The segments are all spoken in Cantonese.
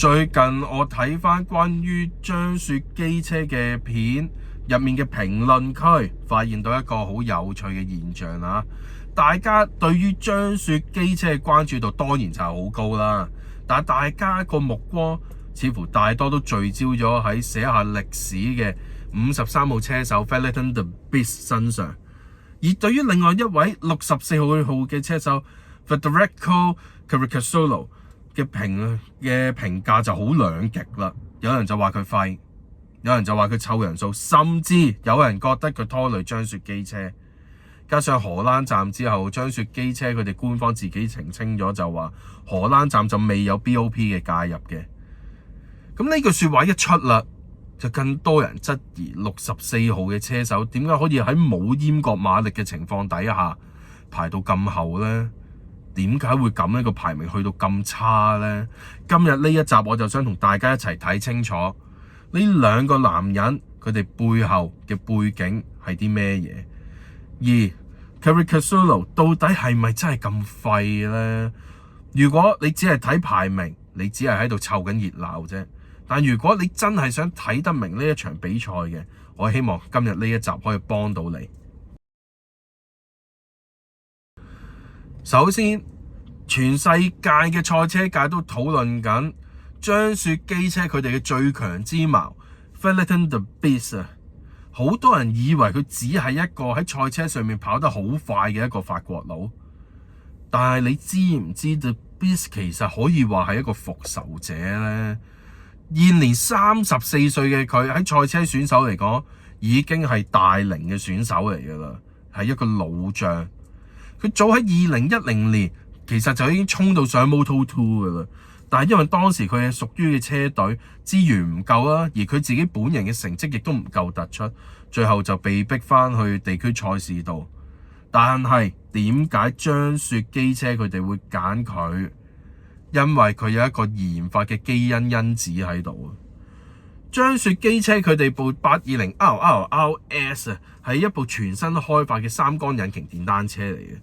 最近我睇翻關於張雪機車嘅片入面嘅評論區，發現到一個好有趣嘅現象啦。大家對於張雪機車嘅關注度當然就係好高啦，但係大家個目光似乎大多都聚焦咗喺寫下歷史嘅53號車手 Valentin The Beast 身上，而對於另外一位64號嘅車手 Federico Caricasolo 嘅評價就好兩極啦。有人就話佢廢，有人就話佢湊人數，甚至有人覺得佢拖累張雪機車。加上荷蘭站之後，張雪機車佢哋官方自己澄清咗，就話荷蘭站就未有 BOP 嘅介入嘅。咁呢句說話一出啦，就更多人質疑64號嘅車手點解可以喺冇閹割馬力嘅情況底下排到咁後呢？點解會咁樣個排名去到咁差呢？今日呢一集我就想同大家一齊睇清楚呢兩個男人佢哋背後嘅背景係啲咩嘢，而 Caricasolo 到底係咪真係咁廢呢？如果你只係睇排名，你只係喺度湊緊熱鬧啫。但如果你真係想睇得明呢一場比賽嘅，我希望今日呢一集可以幫到你。首先，全世界嘅賽車界都討論緊張雪機車佢哋嘅最強之矛 Valentin The Beast 啊！好多人以為佢只係一個喺賽車上面跑得好快嘅一個法國佬，但係你知唔知 The Beast 其實可以話係一個復仇者呢？現年34歲嘅佢喺賽車選手嚟講已經係大齡嘅選手嚟㗎啦，係一個老將。佢早喺2010年其實就已經衝到上 Moto2 㗎啦，但係因為當時佢係屬於嘅車隊資源唔夠啦，而佢自己本人嘅成績亦都唔夠突出，最後就被逼翻去地區賽事度。但係點解張雪機車佢哋會揀佢？因為佢有一個研發嘅基因因子喺度啊！張雪機車佢哋部820 RRRS 啊，係一部全新開發嘅三缸引擎電單車嚟嘅。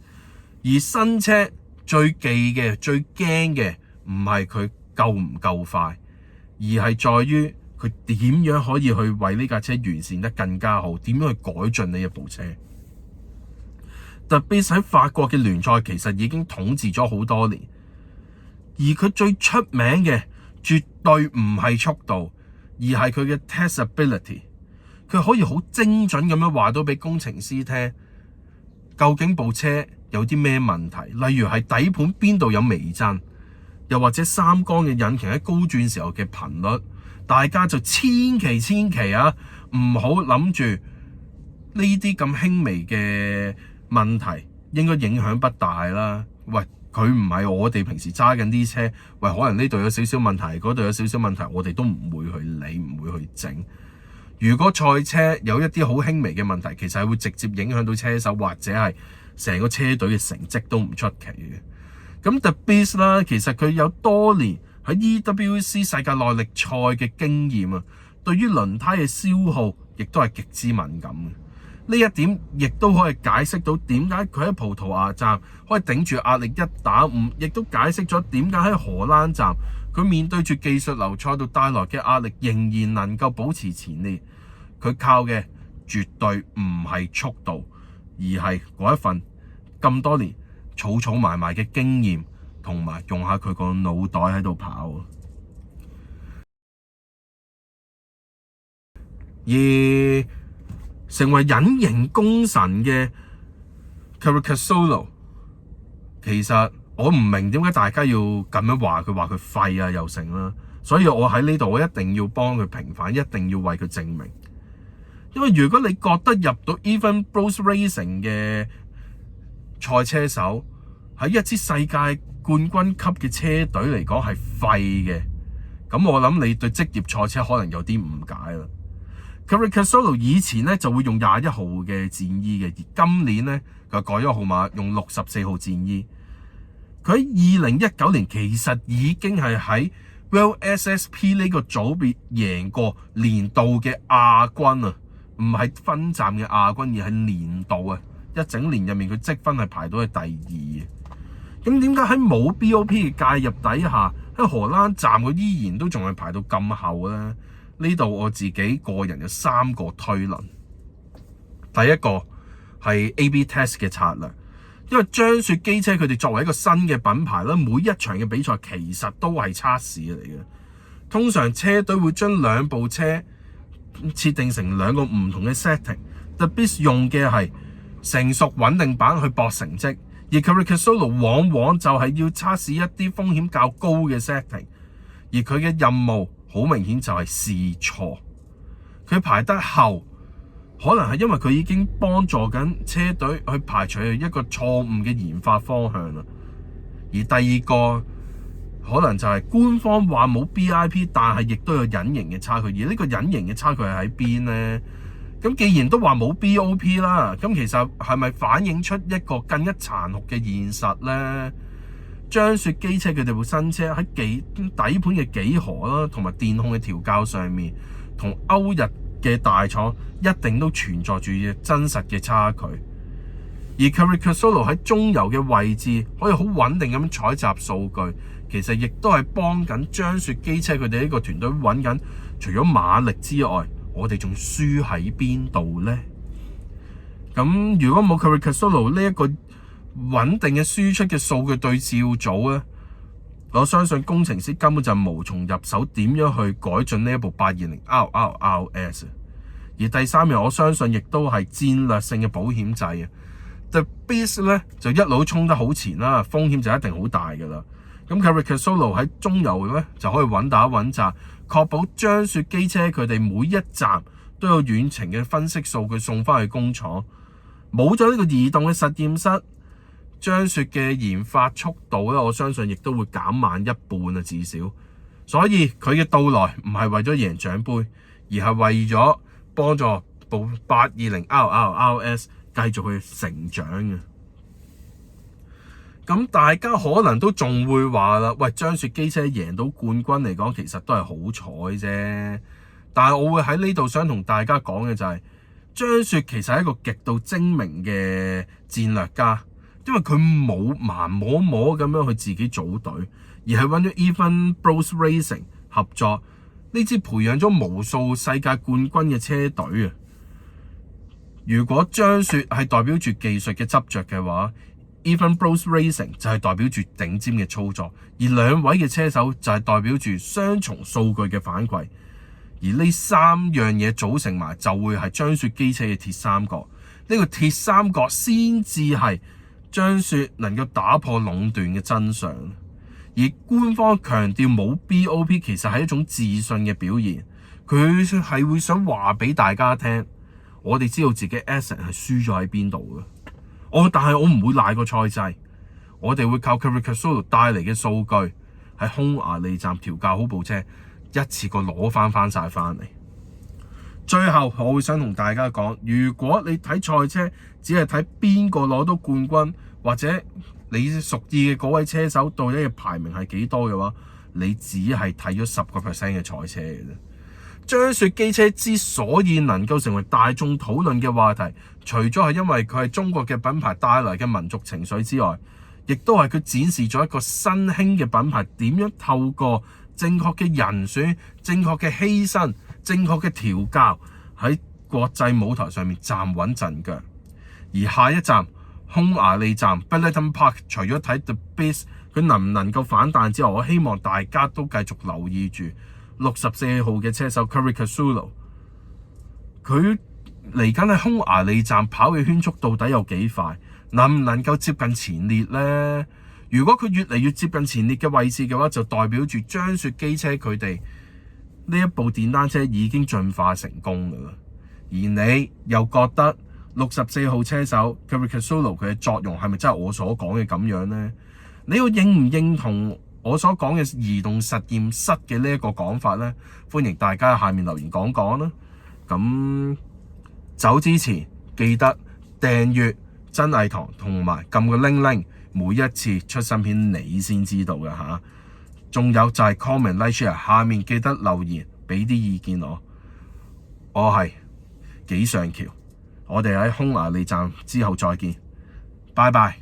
而新車最忌嘅、最驚嘅唔係佢夠唔夠快，而係在於佢點樣可以去為呢架車完善得更加好，點樣去改進呢一部車。特別喺法國嘅聯賽其實已經統治咗好多年，而佢最出名嘅絕對唔係速度，而係佢嘅 testability。佢可以好精準咁樣話到俾工程師聽，究竟部車有啲咩問題，例如係底盤邊度有微震，又或者三缸嘅引擎喺高轉時候嘅頻率，大家就千祈啊，唔好諗住呢啲咁輕微嘅問題應該影響不大啦。喂，佢唔係我哋平時揸緊啲車，喂，可能呢度有少少問題，嗰度有少少問題，我哋都唔會去理，唔會去整。如果賽車有一啲好輕微嘅問題，其實係會直接影響到車手或者係成個車隊嘅成績都唔出奇嘅。咁 The Beast 啦，其實佢有多年喺 EWC 世界耐力賽嘅經驗啊，對於輪胎嘅消耗亦都係極之敏感嘅。呢一點亦都可以解釋到點解佢喺葡萄牙站可以頂住壓力1.5，亦都解釋咗點解喺荷蘭站佢面對住技術流賽度帶來嘅壓力仍然能夠保持前列。佢靠嘅絕對唔係速度，而係嗰一份咁多年儲埋嘅經驗，同埋用下佢個腦袋喺度跑。而成為隱形功臣嘅 Caricasolo， 其實我唔明點解大家要咁樣話佢廢啊又成啦，所以我喺呢度我一定要幫佢平反，一定要為佢證明。因為如果你覺得入到 Evenpro Racing 嘅賽車手喺一支世界冠軍級嘅車隊嚟講係廢嘅，咁我諗你對職業賽車可能有啲誤解啦。Caricasolo 以前咧就會用21號嘅戰衣嘅，而今年咧就改咗號碼用64號戰衣。佢喺2019年其實已經係喺 World SSP 呢個組別贏過年度嘅亞軍啊！唔係分站嘅亞軍，而係年度啊！一整年入面佢積分係排到去第2嘅。咁點解喺冇 BOP 嘅介入底下，喺喺荷蘭站佢依然都仲係排到咁後咧？呢度我自己個人有3個推論。第一個係 A/B test 嘅策略，因為張雪機車佢哋作為一個新嘅品牌咧，每一場嘅比賽其實都係測試嚟嘅。通常車隊會將2部車設定成2個唔同嘅 setting。The Beast 用嘅係成熟穩定版去搏成績，而 Caricasolo 往往就係要測試一啲風險較高嘅 setting， 而佢嘅任務好明顯就係試錯。佢排得後，可能係因為佢已經幫助緊車隊去排除一個錯誤嘅研發方向啦。而第二個可能就係官方話冇 BIP， 但係亦都有隱形嘅差距。而呢個隱形嘅差距係喺邊呢？咁既然都話冇 BOP 啦，咁其實係咪反映出一個更加殘酷嘅現實呢？張雪機車佢哋部新車喺底盤嘅幾何啦，同埋電控嘅調校上面，同歐日嘅大廠一定都存在住真實嘅差距。而 Caricasolo 喺中游嘅位置可以好穩定咁採集數據，其實亦都係幫緊張雪機車佢哋呢個團隊揾緊，除咗馬力之外，我哋仲輸喺邊度呢？咁如果冇 Caricasolo 呢一個穩定嘅輸出嘅數據對照組咧，我相信工程師根本就無從入手點樣去改進呢一部820 RRRS。而第三樣，我相信亦都係戰略性嘅保險制啊。The Beast 咧就一路衝得好前啦，風險就一定好大噶啦。咁 Caricasolo 喺中游咧就可以穩打穩紮，確保張雪機車佢哋每一站都有遠程嘅分析數據送翻去工廠。冇咗呢個移動嘅實驗室，張雪嘅研發速度咧，我相信亦都會減慢一半啊，至少。所以佢嘅到來唔係為咗贏獎杯，而係為咗幫助部820 RRRS 繼續去成長嘅。咁大家可能都仲會話啦，喂，張雪機車贏到冠軍嚟講，其實都係好彩啫。但係我會喺呢度想同大家講嘅就係，張雪其實係一個極度精明嘅戰略家，因為佢冇盲摸摸咁樣去自己組隊，而係揾咗 Evenpro Racing 合作，呢支培養咗無數世界冠軍嘅車隊啊！如果張雪係代表住技術嘅執着嘅話，Evenpro Racing 就係代表住頂尖嘅操作，而兩位嘅車手就係代表住雙重數據嘅反饋，而呢3樣嘢組成埋就會係張雪機車嘅鐵三角。呢個鐵三角先至係張雪能夠打破壟斷嘅真相。而官方強調冇 BOP 其實係一種自信嘅表現，佢係會想話俾大家聽，我哋知道自己 asset 係輸咗喺邊度嘅。但係我唔會賴個賽制，我哋會靠 Caricasolo 帶嚟嘅數據喺匈牙利站調教好部車，一次過攞翻晒翻嚟。最後我會想同大家講，如果你睇賽車只係睇邊個攞到冠軍，或者你屬意嘅嗰位車手到底嘅排名係幾多嘅話，你只係睇咗10% 嘅賽車嘅啫。張雪機車之所以能夠成為大眾討論嘅話題，除咗係因為佢係中國嘅品牌帶來嘅民族情緒之外，亦都係佢展示咗一個新興嘅品牌點樣透過正確嘅人選、正確嘅犧牲、正確嘅調教喺國際舞台上面站穩陣腳。而下一站匈牙利站 Benetton Park， 除咗睇 The Beast 佢能唔能夠反彈之外，我希望大家都繼續留意住64號嘅車手 Caricasolo， 佢嚟緊喺匈牙利站跑嘅圈速到底有幾快，能唔能夠接近前列呢？如果佢越嚟越接近前列嘅位置嘅話，就代表住張雪機車佢哋呢一部電單車已經進化成功噶啦。而你又覺得64號車手 Caricasolo 佢嘅作用係咪真係我所講嘅咁樣呢？你要認唔認同我所講嘅移動實驗室嘅呢一個講法呢？歡迎大家下面留言講講啦。咁走之前記得訂閱真藝堂同埋撳個鈴鈴，每一次出新片你先知道嘅嚇。仲有就係 comment like share， 下面記得留言俾啲意見我。我係紀尚喬，我哋喺匈牙利站之後再見，拜拜。